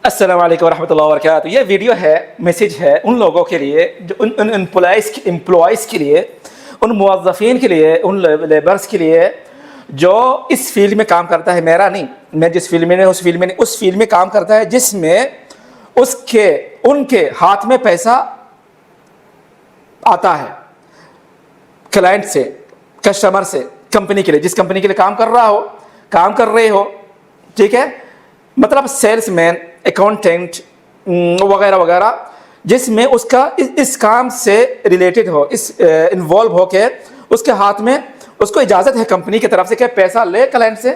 السلام علیکم ورحمۃ اللہ وبرکاتہ. یہ ویڈیو ہے، میسیج ہے ان لوگوں کے لیے جو ان امپلائز کے لیے، ان موظفین کے لیے، ان لیبرس کے لیے جو اس فیلڈ میں کام کرتا ہے. میرا نہیں، میں جس فیلڈ میں نہیں اس فیلڈ میں نہیں، اس فیلڈ میں کام کرتا ہے جس میں ان کے ہاتھ میں پیسہ آتا ہے کلائنٹ سے، کسٹمر سے، کمپنی کے لیے، جس کمپنی کے لیے کام کر رہے ہو، ٹھیک ہے، مطلب سیلس مین، اکاؤنٹنٹ وغیرہ وغیرہ، جس میں اس کام سے ریلیٹڈ ہو، انوالو ہو کے اس کے ہاتھ میں اس کو اجازت ہے کمپنی کی طرف سے کہ پیسہ لے کلائنٹ سے،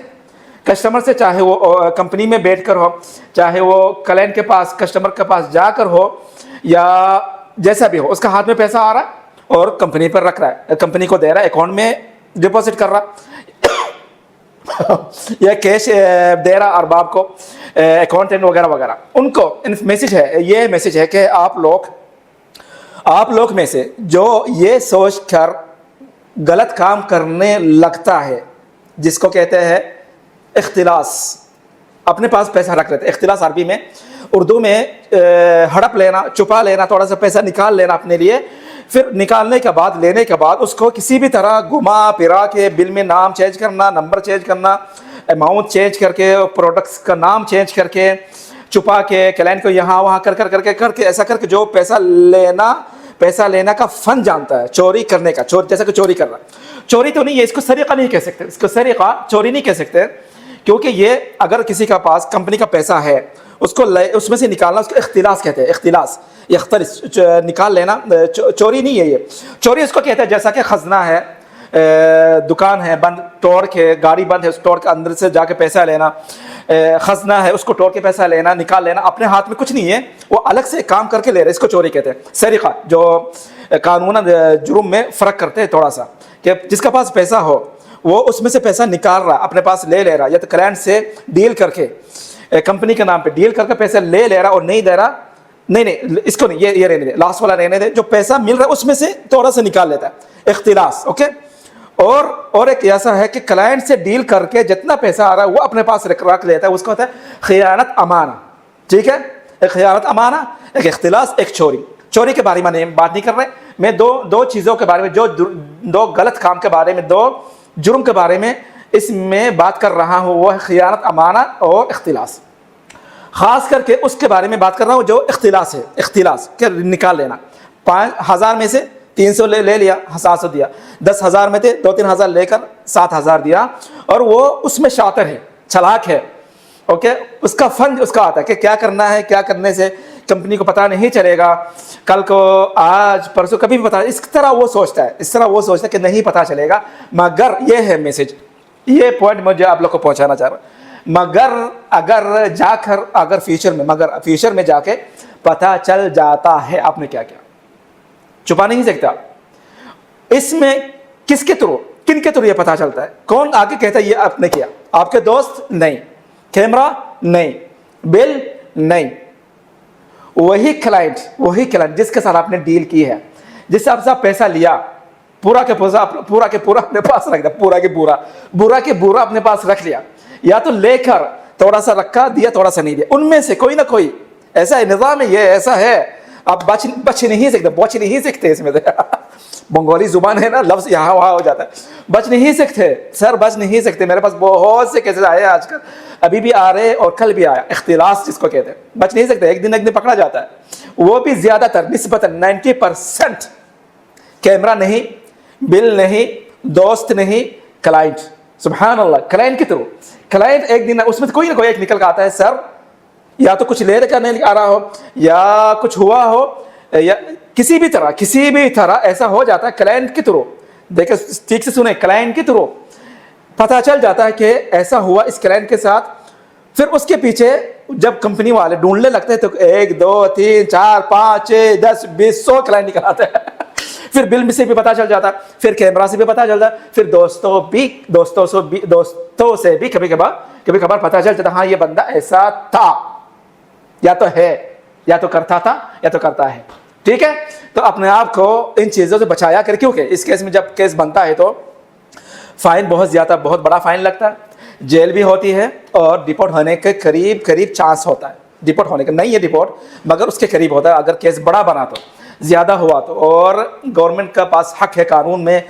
کسٹمر سے، چاہے وہ کمپنی میں بیٹھ کر ہو، چاہے وہ کلائنٹ کے پاس، کسٹمر کے پاس جا کر ہو، یا جیسا بھی ہو، اس کا ہاتھ میں پیسہ آ رہا ہے اور کمپنی پر رکھ رہا ہے، کمپنی کو دے رہا ہے، اکاؤنٹ میں ڈپازٹ کر رہا یا کیش دے رہا ارباب کو، اکاؤنٹنٹ وغیرہ وغیرہ. ان کو یہ میسج ہے کہ آپ لوگ میں سے جو یہ سوچ کر غلط کام کرنے لگتا ہے، جس کو کہتے ہیں اختلاس، اپنے پاس پیسہ رکھ لیتے. اختلاس عربی میں، اردو میں ہڑپ لینا، چھپا لینا، تھوڑا سا پیسہ نکال لینا اپنے لیے، پھر نکالنے کے بعد، لینے کے بعد اس کو کسی بھی طرح گھما پھرا کے بل میں نام چینج کرنا، نمبر چینج کرنا، اماؤنٹ چینج کر کے، پروڈکٹس کا نام چینج کر کے، چھپا کے کلائنٹ کو یہاں وہاں کر کے ایسا کر کے جو پیسہ لینا کا فن جانتا ہے، چوری کرنے کا، جیسا کہ چوری کر رہا ہے. چوری تو نہیں ہے، اس کو سرقہ نہیں کہہ سکتے، اس کو سرقہ، چوری نہیں کہہ سکتے، کیونکہ یہ اگر کسی کا پاس کمپنی کا پیسہ ہے، اس میں سے نکالنا، اس کو اختلاس کہتے ہیں. اختلاس، نکال لینا، چوری نہیں ہے. یہ چوری اس کو کہتے ہیں جیسا کہ خزانہ ہے، دکان ہے بند، توڑ کے، گاڑی بند ہے، اس توڑ کے اندر سے جا کے پیسہ لینا، خزانہ ہے اس کو توڑ کے پیسہ لینا، نکال لینا، اپنے ہاتھ میں کچھ نہیں ہے، وہ الگ سے کام کر کے لے رہے، اس کو چوری کہتے ہیں. سرقہ جو قانون جرم میں فرق کرتے ہیں تھوڑا سا، کہ جس کا پاس پیسہ ہو وہ اس میں سے پیسہ نکال رہا، اپنے پاس لے رہا، یا تو کلائنٹ سے ڈیل کر کے، کمپنی کے نام پہ ڈیل کر کے پیسہ لے رہا اور نہیں دے رہا. نہیں اس کو نہیں، یہ رہنے دے، لاسٹ والا رہنے دے. جو پیسہ مل رہا ہے اس میں سے تھوڑا سا نکال لیتا ہے، اختلاس. اوکے. اور ایک ایسا ہے کہ کلائنٹ سے ڈیل کر کے جتنا پیسہ آ رہا ہے وہ اپنے پاس رکھ لیتا ہے، اس کو ہوتا ہے خیانت امانہ. ٹھیک ہے، ایک خیانت امانہ، ایک اختلاس، ایک چوری. چوری کے بارے میں بات نہیں کر رہے میں، دو چیزوں کے بارے میں، دو غلط کام کے بارے میں، دو جرم کے بارے میں اس میں بات کر رہا ہوں، وہ ہے خیانت امانہ اور اختلاس. خاص کر کے اس کے بارے میں بات کر رہا ہوں جو اختلاس ہے. اختلاس کہ نکال لینا، 5,000 میں سے 300 لے لیا، 700 دیا، 10,000 میں تھے 2-3 ہزار لے کر 7,000 دیا، اور وہ اس میں شاطر ہے، چلاک ہے. اوکے. اس کا فن اس کا آتا ہے کہ کیا کرنا ہے، کیا کرنے سے کمپنی کو پتہ نہیں چلے گا، کل کو، آج پرسوں، کبھی بھی پتہ. اس طرح وہ سوچتا ہے کہ نہیں پتہ چلے گا. مگر یہ ہے میسج، یہ پوائنٹ مجھے آپ لوگ کو پہنچانا چاہ رہا ہوں. مگر اگر فیوچر میں جا کے پتہ چل جاتا ہے آپ نے کیا کیا، چھپا نہیں سکتا. اس میں کس کے تھرو، کن کے تھرو یہ پتہ چلتا ہے؟ کون آگے کہتا ہے یہ آپ نے کیا؟ آپ کے دوست نہیں، کیمرہ نہیں، بل نہیں، وہی کلائنٹ جس کے ساتھ آپ نے ڈیل کی ہے، جس سے آپ سے پیسہ لیا، پورا کے پورا اپنے پاس رکھ دیا، پورا کے پورا اپنے پاس رکھ لیا، یا تو لے کر تھوڑا سا رکھا دیا، تھوڑا سا نہیں دیا. ان میں سے کوئی نہ کوئی ایسا نظام ہے، یہ ایسا ہے، آپ بچ نہیں سکتے اس میں سے. بنگالی زبان ہے نا، لفظ یہاں وہاں ہو جاتا ہے. بچ نہیں سکتے. میرے پاس بہت سے کیسز آئے ہیں آج کل، ابھی بھی آ رہے اور کل بھی آیا. اختلاس جس کو کہتے ہیں، بچ نہیں سکتے، ایک دن پکڑا جاتا ہے. وہ بھی زیادہ تر نسبتاً 90% کیمرہ نہیں، بل نہیں، دوست نہیں، کلائنٹ. سبحان اللہ. کلائنٹ کے تھرو، کلائنٹ ایک دن اس میں کوئی نہ کوئی ایک نکل کا آتا ہے. سر یا تو کچھ لے کر نہیں آ رہا ہو، یا کچھ ہوا ہو، یا کسی بھی طرح ایسا ہو جاتا ہے کلائنٹ کے تھرو. دیکھیں ٹھیک سے سنیں، کلائنٹ کے تھرو پتہ چل جاتا ہے کہ ایسا ہوا اس کلائنٹ کے ساتھ. پھر اس کے پیچھے جب کمپنی والے ڈھونڈنے لگتے ہیں تو 1 2 3 4 5 6 10 20 100 کلائنٹ نکل آتے ہیں. پھر بل سے بھی پتہ چل جاتا، پھر کیمرہ سے بھی پتہ چلتا، پھر دوستوں سے بھی کبھی کبھار پتہ چل جاتا، ہاں یہ بندہ ایسا تھا، یا تو ہے، یا تو کرتا تھا، یا تو کرتا ہے. ٹھیک ہے. تو اپنے آپ کو ان چیزوں سے بچایا کر، کیونکہ اس کیس میں جب کیس بنتا ہے تو فائن بہت بڑا فائن لگتا ہے، جیل بھی ہوتی ہے، اور ڈپورٹ ہونے کے قریب چانس ہوتا ہے. ڈپورٹ ہونے کا، نہیں ہے ڈپورٹ مگر اس کے قریب ہوتا ہے اگر کیس بڑا بنا تو، زیادہ ہوا تو، اور گورنمنٹ کا پاس حق ہے قانون میں،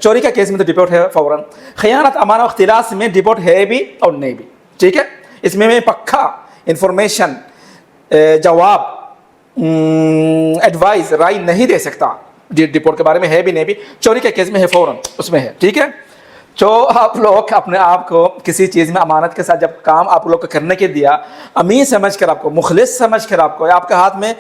چوری کا کیس میں تو ڈپورٹ ہے فوراً، خیانت امانہ و اختلاس میں ڈپورٹ ہے بھی اور نہیں بھی، ٹھیک ہے. اس میں میں پکا انفارمیشن، جواب، ایڈوائز، رائے نہیں دے سکتا ڈپورٹ کے بارے میں، ہے بھی نہیں بھی. چوری کے کیس میں ہے فوراً اس میں ہے، ٹھیک ہے. تو آپ لوگ اپنے آپ کو کسی چیز میں امانت کے ساتھ جب کام آپ لوگ کو کرنے کے دیا، امین سمجھ کر آپ کو، مخلص سمجھ کر آپ کو، آپ کے ہاتھ میں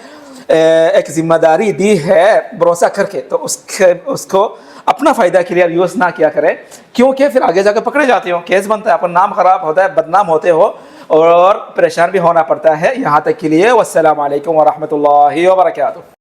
ایک ذمہ داری دی ہے بھروسہ کر کے، تو اس کو اپنا فائدہ کے لیے یوز نہ کیا کرے، کیونکہ پھر آگے جا کے پکڑے جاتے ہو، کیس بنتا ہے، اپنا نام خراب ہوتا ہے، بدنام ہوتے ہو اور پریشان بھی ہونا پڑتا ہے. یہاں تک کے لیے والسلام علیکم ورحمۃ اللہ وبرکاتہ.